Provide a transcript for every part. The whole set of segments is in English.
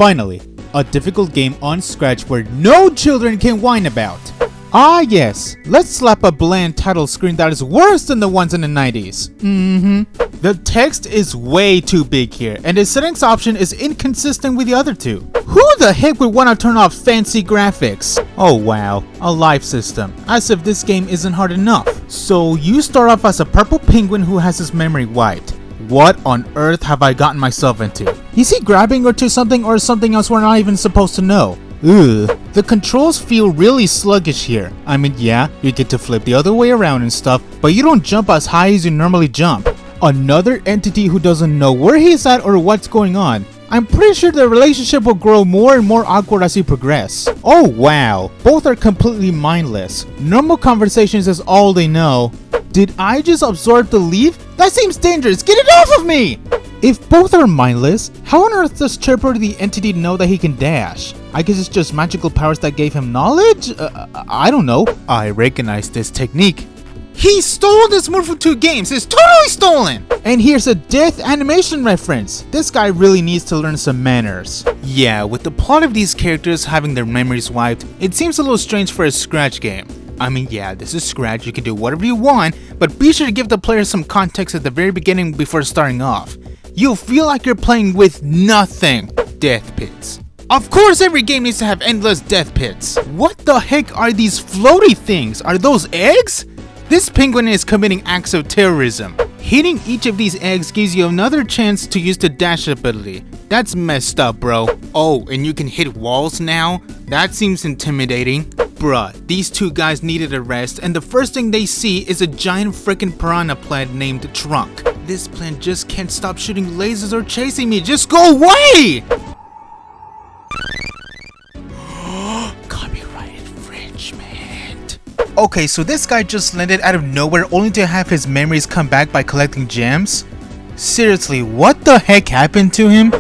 Finally, a difficult game on Scratch where no children can whine about. Ah yes, let's slap a bland title screen that is worse than the ones in the 90s. The text is way too big here, and the settings option is inconsistent with the other two. Who the heck would want to turn off fancy graphics? Oh wow, a life system, as if this game isn't hard enough. So you start off as a purple penguin who has his memory wiped. What on earth have I gotten myself into? Is he grabbing onto something or something else we're not even supposed to know? Ugh. The controls feel really sluggish here. I mean, yeah, you get to flip the other way around and stuff, but you don't jump as high as you normally jump. Another entity who doesn't know where he's at or what's going on. I'm pretty sure the relationship will grow more and more awkward as you progress. Oh wow, both are completely mindless. Normal conversations is all they know. Did I just absorb the leaf? That seems dangerous, get it off of me! If both are mindless, how on earth does Chirpy the entity know that he can dash? I guess it's just magical powers that gave him knowledge? I don't know. I recognize this technique. He stole this move from 2 games, it's totally stolen! And here's a death animation reference. This guy really needs to learn some manners. Yeah, with the plot of these characters having their memories wiped, it seems a little strange for a Scratch game. I mean, yeah, this is Scratch, you can do whatever you want, but be sure to give the player some context at the very beginning before starting off. You'll feel like you're playing with nothing. Death pits. Of course every game needs to have endless death pits. What the heck are these floaty things? Are those eggs? This penguin is committing acts of terrorism. Hitting each of these eggs gives you another chance to use the dash ability. That's messed up, bro. Oh, and you can hit walls now? That seems intimidating. Bruh, these 2 guys needed a rest, and the first thing they see is a giant freaking piranha plant named Trunk. This plant just can't stop shooting lasers or chasing me. Just go away! Copyright infringement. Okay, so this guy just landed out of nowhere only to have his memories come back by collecting gems? Seriously, what the heck happened to him?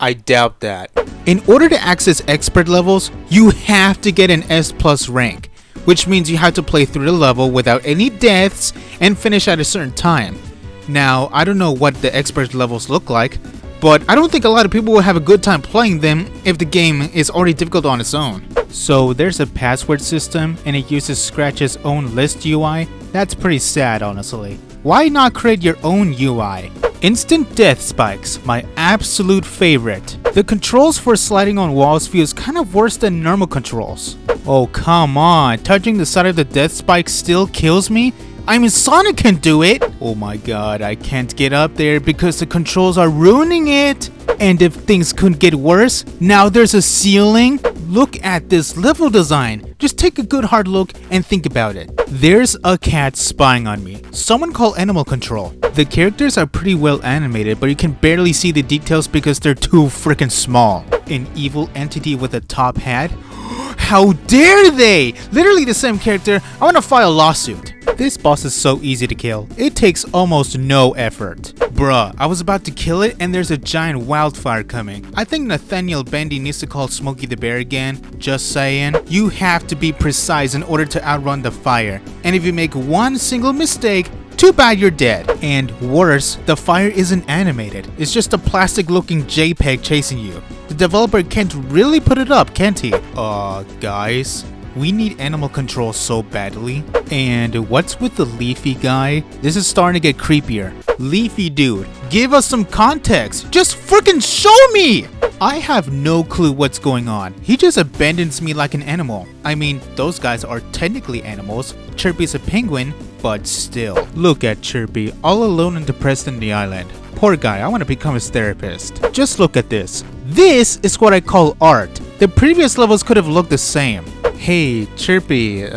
I doubt that. In order to access expert levels, you have to get an S+ rank, which means you have to play through the level without any deaths and finish at a certain time. Now, I don't know what the expert levels look like, but I don't think a lot of people will have a good time playing them if the game is already difficult on its own. So there's a password system and it uses Scratch's own list UI. That's pretty sad, honestly. Why not create your own UI? Instant death spikes, my absolute favorite. The controls for sliding on walls feels kind of worse than normal controls. Oh come on, touching the side of the death spike still kills me? I mean, Sonic can do it! Oh my god, I can't get up there because the controls are ruining it! And if things couldn't get worse, now there's a ceiling? Look at this level design! Just take a good hard look and think about it. There's a cat spying on me. Someone call animal control. The characters are pretty well animated, but you can barely see the details because they're too freaking small. An evil entity with a top hat? How dare they! Literally the same character. I want to file a lawsuit. This boss is so easy to kill. It takes almost no effort. Bruh, I was about to kill it and there's a giant wildfire coming. I think Nathaniel Bendy needs to call Smokey the Bear again. Just saying. You have to be precise in order to outrun the fire. And if you make one single mistake, too bad you're dead. And worse, the fire isn't animated. It's just a plastic looking JPEG chasing you. The developer can't really put it up, can't he? Guys, we need animal control so badly. And what's with the Leafy guy? This is starting to get creepier. Leafy dude, give us some context. Just freaking show me! I have no clue what's going on. He just abandons me like an animal. I mean, those guys are technically animals. Chirpy's a penguin, but still. Look at Chirpy, all alone and depressed in the island. Poor guy, I want to become his therapist. Just look at this. This is what I call art. The previous levels could have looked the same. Hey, Chirpy,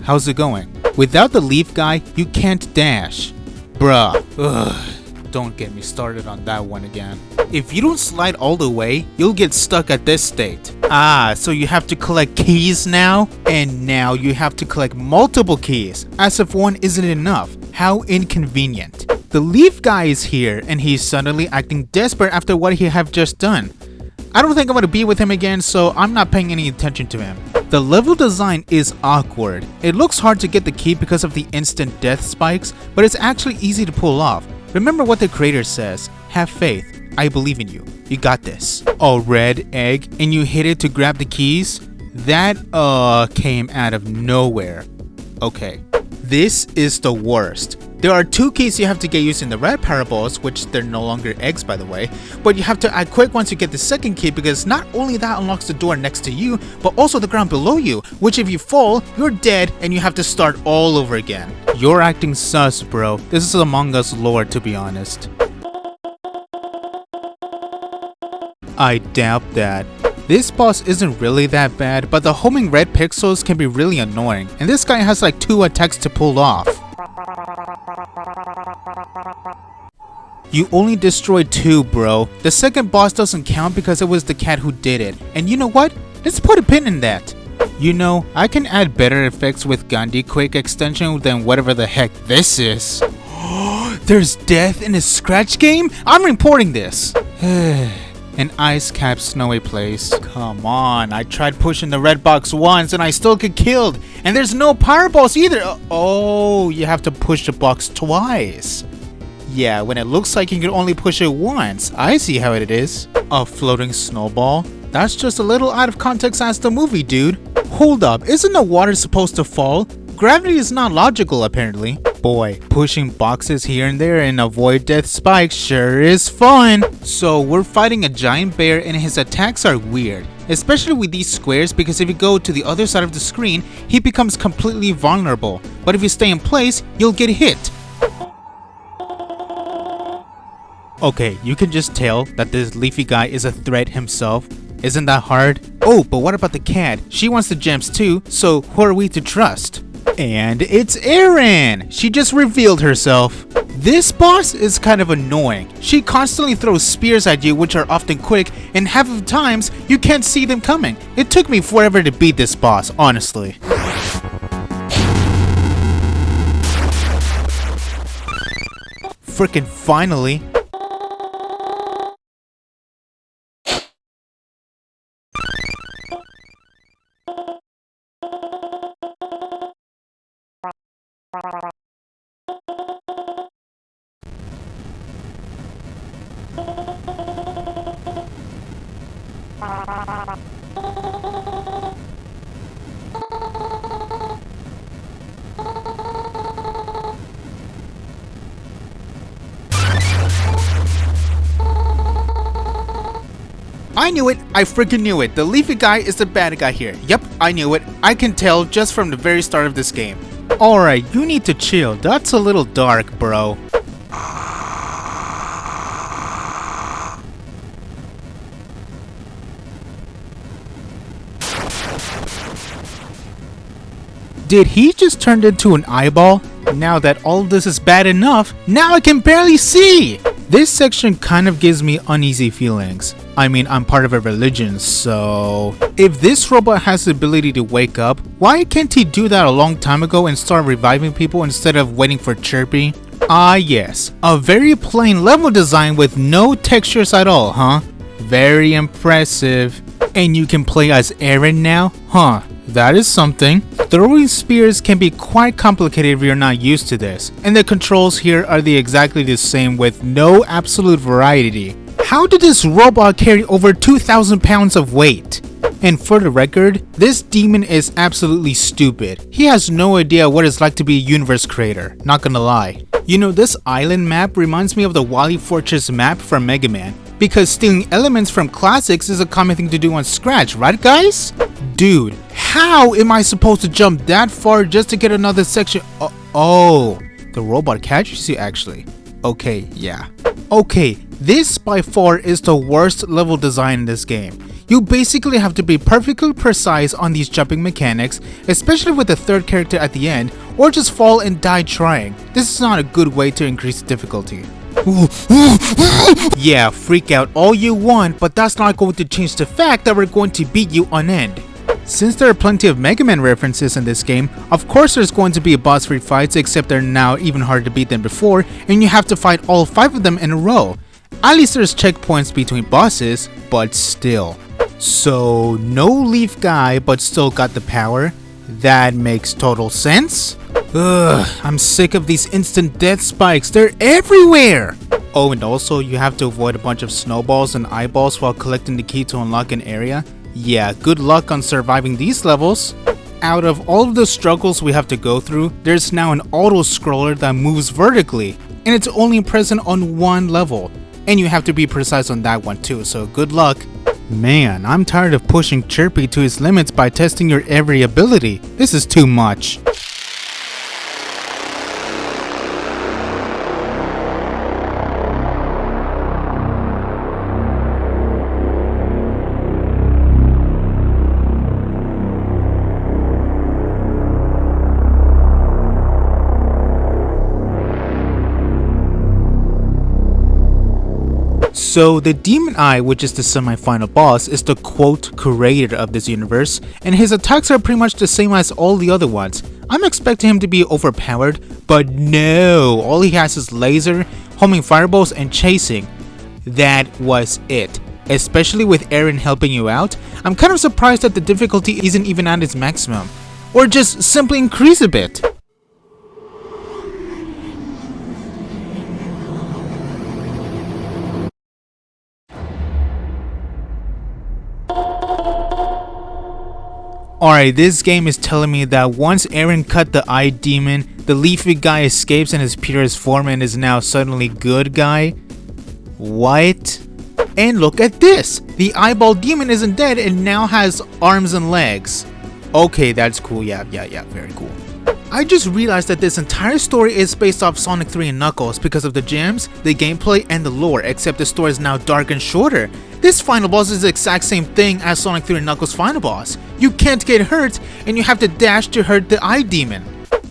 how's it going? Without the leaf guy, you can't dash. Bruh. Ugh. Don't get me started on that one again. If you don't slide all the way, you'll get stuck at this state. Ah, so you have to collect keys now? And now you have to collect multiple keys, as if one isn't enough. How inconvenient. The leaf guy is here, and he's suddenly acting desperate after what he have just done. I don't think I'm gonna be with him again, so I'm not paying any attention to him. The level design is awkward. It looks hard to get the key because of the instant death spikes, but it's actually easy to pull off. Remember what the creator says, have faith, I believe in you, you got this. A red egg and you hit it to grab the keys? That came out of nowhere. Okay, this is the worst. There are 2 keys you have to get using the red parables, which they're no longer eggs by the way, but you have to act quick once you get the second key because not only that unlocks the door next to you, but also the ground below you, which if you fall, you're dead and you have to start all over again. You're acting sus, bro. This is Among Us lore, to be honest. I doubt that. This boss isn't really that bad, but the homing red pixels can be really annoying, and this guy has like 2 attacks to pull off. You only destroyed 2, bro. The second boss doesn't count because it was the cat who did it. And you know what? Let's put a pin in that. You know, I can add better effects with Gandhi Quick extension than whatever the heck this is. There's death in a scratch game? I'm reporting this. An ice-capped snowy place. Come on, I tried pushing the red box once and I still get killed. And there's no power balls either. Oh, you have to push the box twice. Yeah, when it looks like you can only push it once. I see how it is. A floating snowball? That's just a little out of context as the movie, dude. Hold up, isn't the water supposed to fall? Gravity is not logical apparently. Boy, pushing boxes here and there and avoid death spikes sure is fun. So we're fighting a giant bear and his attacks are weird. Especially with these squares because if you go to the other side of the screen, he becomes completely vulnerable. But if you stay in place, you'll get hit. Okay, you can just tell that this leafy guy is a threat himself. Isn't that hard? Oh, but what about the cat? She wants the gems too, so who are we to trust? And it's Erin! She just revealed herself. This boss is kind of annoying. She constantly throws spears at you which are often quick and half of the times you can't see them coming. It took me forever to beat this boss, honestly. Frickin' finally. I knew it! I freaking knew it! The leafy guy is the bad guy here. Yep, I knew it. I can tell just from the very start of this game. Alright, you need to chill. That's a little dark, bro. Did he just turn into an eyeball? Now that all this is bad enough, now I can barely see! This section kind of gives me uneasy feelings. I mean, I'm part of a religion, so... If this robot has the ability to wake up, why can't he do that a long time ago and start reviving people instead of waiting for Chirpy? Ah yes, a very plain level design with no textures at all, huh? Very impressive. And you can play as Erin now? Huh, that is something. Throwing spears can be quite complicated if you're not used to this, and the controls here are exactly the same with no absolute variety. How did this robot carry over 2,000 pounds of weight? And for the record, this demon is absolutely stupid. He has no idea what it's like to be a universe creator, not gonna lie. You know, this island map reminds me of the Wily Fortress map from Mega Man, because stealing elements from classics is a common thing to do on Scratch, right guys? Dude, how am I supposed to jump that far just to get another section? Oh, the robot catches you actually. Okay, yeah. Okay, this by far is the worst level design in this game. You basically have to be perfectly precise on these jumping mechanics, especially with the third character at the end, or just fall and die trying. This is not a good way to increase the difficulty. Yeah, freak out all you want, but that's not going to change the fact that we're going to beat you on end. Since there are plenty of Mega Man references in this game, of course there's going to be boss free fights, except they're now even harder to beat than before, and you have to fight all 5 of them in a row. At least there's checkpoints between bosses, but still. So, no leaf guy, but still got the power? That makes total sense. Ugh, I'm sick of these instant death spikes, they're everywhere! Oh, and also you have to avoid a bunch of snowballs and eyeballs while collecting the key to unlock an area. Yeah, good luck on surviving these levels. Out of all of the struggles we have to go through, there's now an auto-scroller that moves vertically, and it's only present on one level. And you have to be precise on that one too, so good luck. Man, I'm tired of pushing Chirpy to his limits by testing your every ability. This is too much. So the Demon Eye, which is the semi-final boss, is the quote creator of this universe, and his attacks are pretty much the same as all the other ones. I'm expecting him to be overpowered, but no, all he has is laser, homing fireballs, and chasing. That was it. Especially with Aaron helping you out, I'm kind of surprised that the difficulty isn't even at its maximum, or just simply increase a bit. Alright, this game is telling me that once Aaron cut the eye demon, the leafy guy escapes in his purest form and is now suddenly good guy? What? And look at this! The eyeball demon isn't dead and now has arms and legs. Okay, that's cool, yeah, very cool. I just realized that this entire story is based off Sonic 3 and Knuckles because of the gems, the gameplay, and the lore, except the story is now dark and shorter. This final boss is the exact same thing as Sonic 3 and Knuckles' final boss. You can't get hurt, and you have to dash to hurt the eye demon.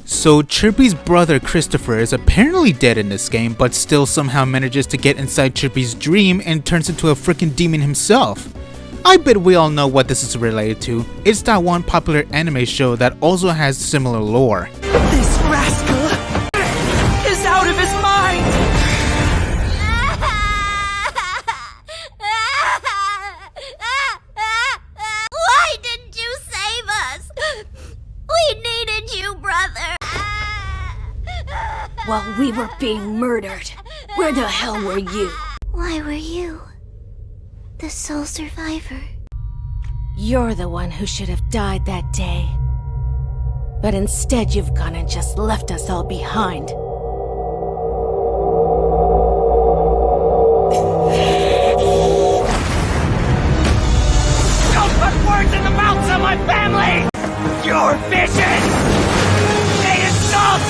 So Chirpy's brother Christopher is apparently dead in this game, but still somehow manages to get inside Chirpy's dream and turns into a freaking demon himself. I bet we all know what this is related to. It's that one popular anime show that also has similar lore. This rascal is out of his mind! Why didn't you save us? We needed you, brother. While we were being murdered, where the hell were you? Why were you the sole survivor? You're the one who should have died that day. But instead you've gone and just left us all behind. Don't put words in the mouths of my family! Your vision! They insult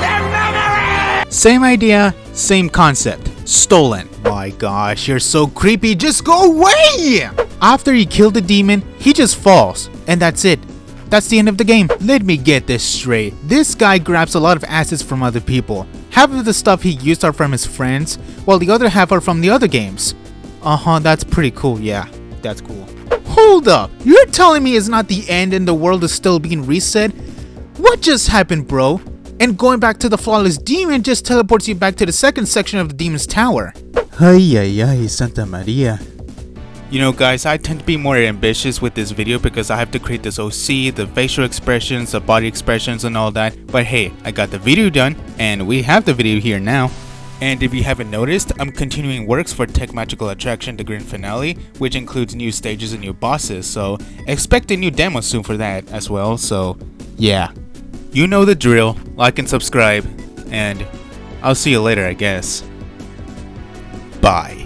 their memory! Same idea, same concept. Stolen. My gosh, you're so creepy, just go away! After he killed the demon, he just falls. And that's it. That's the end of the game. Let me get this straight. This guy grabs a lot of assets from other people. Half of the stuff he used are from his friends, while the other half are from the other games. That's pretty cool, yeah. That's cool. Hold up, you're telling me it's not the end and the world is still being reset? What just happened, bro? And going back to the flawless demon just teleports you back to the second section of the demon's tower. Ay, Santa Maria. You know guys, I tend to be more ambitious with this video because I have to create this OC, the facial expressions, the body expressions and all that. But hey, I got the video done and we have the video here now. And if you haven't noticed, I'm continuing works for Tech Magical Attraction the Grand Finale, which includes new stages and new bosses, so expect a new demo soon for that as well, so yeah. You know the drill, like and subscribe, and I'll see you later I guess. Bye.